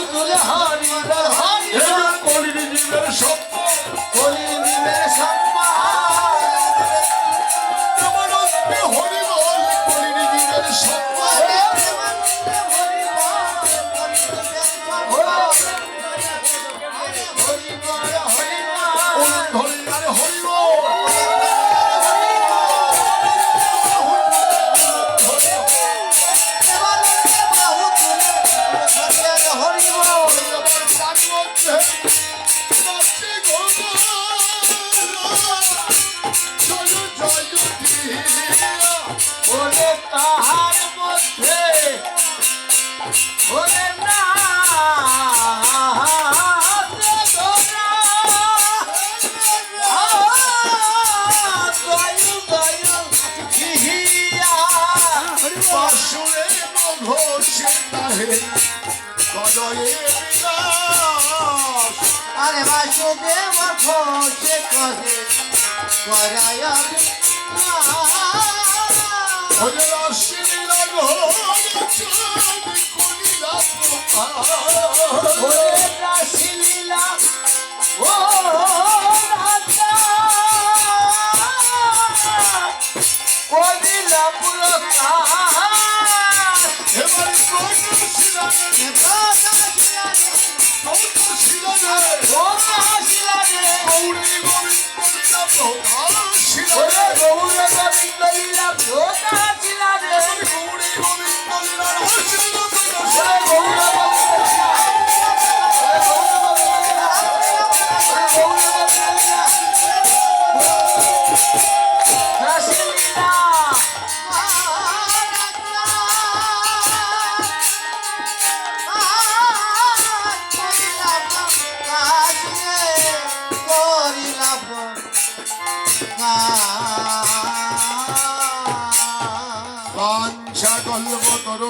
তুলে হরি বল হরি বল কলির জীবের সত্য কলির জীবের সম্মান প্রেমানন্দে হরি বল কলির জীবের সত্য তাহার মধ্যে ওরে না আরে বাসুদেব ঘোষে কহে করায় রাসলীলা ও রাজা কলিলা পুরস্কার এবার গৌরী গোবিন্দ লীলা বাঞ্ছা কল্পতরু